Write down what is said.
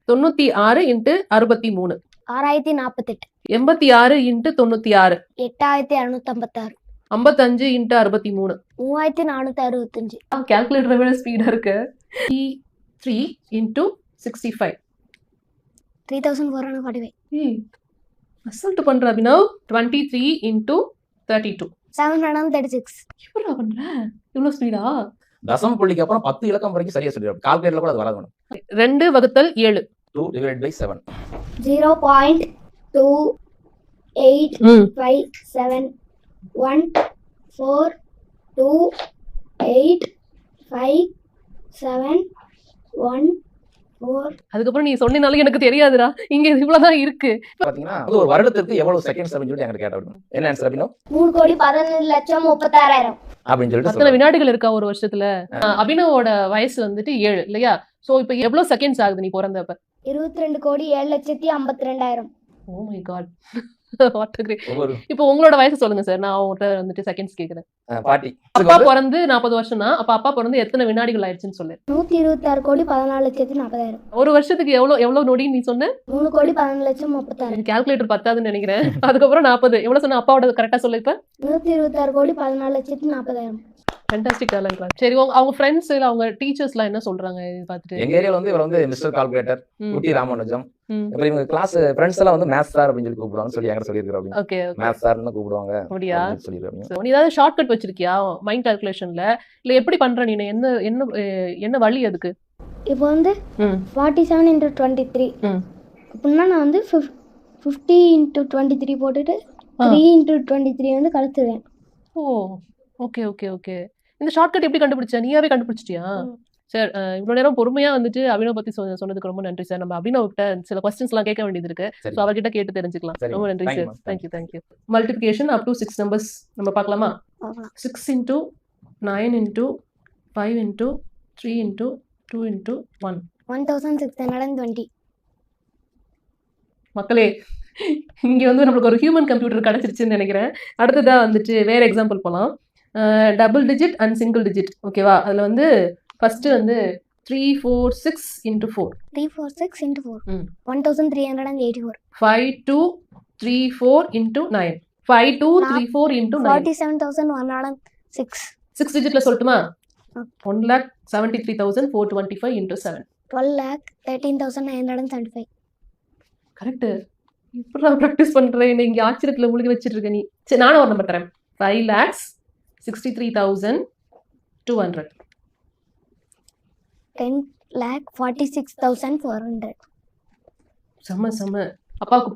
96 into 63 6048 86 into 96 8256 55 into 63 3465 கால்குலேட்டரை விட speedo இருக்கு 3 into 65 3445 assault பண்ற அபினவ் 23 இன்ட்டு 32 736 எப்படிடா பண்ற இவ்வளவு ஸ்பீடா தசம புள்ளிக்கு அப்புறம் 10 இலக்கம் வரைக்கும் சரியா சொல்லிடும். கால்குலேட்டர்ல கூட அது வராது மேடம். 2 வகுத்தல் 7 2 divided by 7 0.285714 அதுக்கப்புறம் நீ சொன்னனால எனக்கு தெரியாதுடா இங்க இவ்வளவுதான் இருக்கு பாத்தீங்கன்னா அது ஒரு வருடத்திற்கு எவ்வளவு செகண்ட்ஸ் அப்படின்னு சொல்லிட்டு என்கிட்ட கேட்டாங்க. என்ன ஆன்சர் அப்படின்னா 3,11,36,000 அப்படின்னு சொல்லிட்டு அத்தனை வினாடிகள் இருக்கா ஒரு வருஷத்துல அபினவோட வயசு வந்துட்டு 7 இல்லையா? சோ இப்ப எவ்வளவு செகண்ட்ஸ் ஆகுது நீ பிறந்தப்ப? 22,07,52,000 oh my god what great. இப்போ உங்களோட வயசு சொல்லுங்க சார், நான் உங்கள்கிட்ட வந்துட்டு செகண்ட்ஸ் கேக்குறேன். பாட்டி அப்பா பிறந்து 40 வருஷம்னா அப்ப அப்பா பிறந்து எத்தனை வினாடிகள் ஆயிடுச்சுன்னு சொல்லு. 126,14,40,000 ஒரு வருஷத்துக்கு எவ்வளவு நொடின்னு நீ சொன்ன? 3,11,36,000 கால்குலேட்டர் பத்தாதுன்னு நினைக்கிறேன். அதுக்கப்புறம் 40 எவ்வளவு சொன்ன அப்பாவோட கரெக்டா சொல்லு. இப்ப 126,14,40,000 ஃபேண்டாஸ்டிக் டேலண்ட். சரி, அவங்க ஃப்ரெண்ட்ஸ் இல்ல அவங்க டீச்சர்ஸ்லாம் என்ன சொல்றாங்க இது பார்த்துட்டு? எங்க ஏரியால வந்து இவர் வந்து மிஸ்டர் கால்குலேட்டர், குட்டி ராமானுஜம், அப்புறம் இவங்க கிளாஸ் ஃப்ரெண்ட்ஸ் எல்லாம் வந்து மேத்ஸ் சார் அப்படின்னு சொல்லி கூப்பிடுவாங்க சொல்லி என்கிட்ட சொல்லியிருக்காங்க. ஓகே மேத்ஸ் சார்னு கூப்பிடுவாங்க அப்படியா? சொல்லியிருக்காங்க. நீ ஏதாவது ஷார்ட் கட் வச்சிருக்கியா மைண்ட் கால்குலேஷன்ல? இல்ல எப்படி பண்ற நீ? என்ன வழி அதுக்கு? இப்போ வந்து 47 into 23 அப்படின்னா நான் வந்து 50 into 23 போட்டுட்டு 3 into 23 வந்து கழிச்சிருவேன். ஓ ஓகே ஓகே ஓகே. இந்த ஷார்ட் கட் எப்படி கண்டுபிடிச்ச? நீயாவே கண்டுபிடிச்சிட்டியா? சார் இவ்வளவு நேரம் பொறுமையா வந்துட்டு அபினவ் பத்தி சொன்னதுக்கு ரொம்ப நன்றி சார். நம்ம அபினவ் கிட்ட சில கொஸ்டின்ஸ் எல்லாம் கேட்க வேண்டியது இருக்கு. சோ அவர்கிட்ட கேட்டு தெரிஞ்சுக்கலாம். ரொம்ப நன்றி sir. Thank you. Multiplication up to 6 numbers நம்ம பார்க்கலாமா? 6 into 9 into 5 into 3 into 2 into 1 1620. மக்களே இங்க வந்து நம்மளுக்கு ஒரு ஹியூமன் கம்ப்யூட்டர் கிடைச்சிருச்சுன்னு நினைக்கிறேன். அடுத்ததா வந்துட்டு வேற எக்ஸாம்பிள் போலாம். Double digit and single digit ஓகேவா? அதுல வந்து ஃபர்ஸ்ட் வந்து 346 into 4 346 into 4 1384 5234 into 9 5234 into 9 47,106 6 டிஜிட்ல சொல்லட்டுமா? 1,73,425 into 7 12,13,975. கரெக்ட். இப்படி ப்ராக்டிஸ் பண்றேன் என்ன இங்க ஆச்சரியத்துல முழுகி வச்சிட்டு இருக்க நீ. சரி நானும் ஒரு நம்பர் தரேன். 5,63,200 10,46,400. செம்ம அப்பாவுக்கு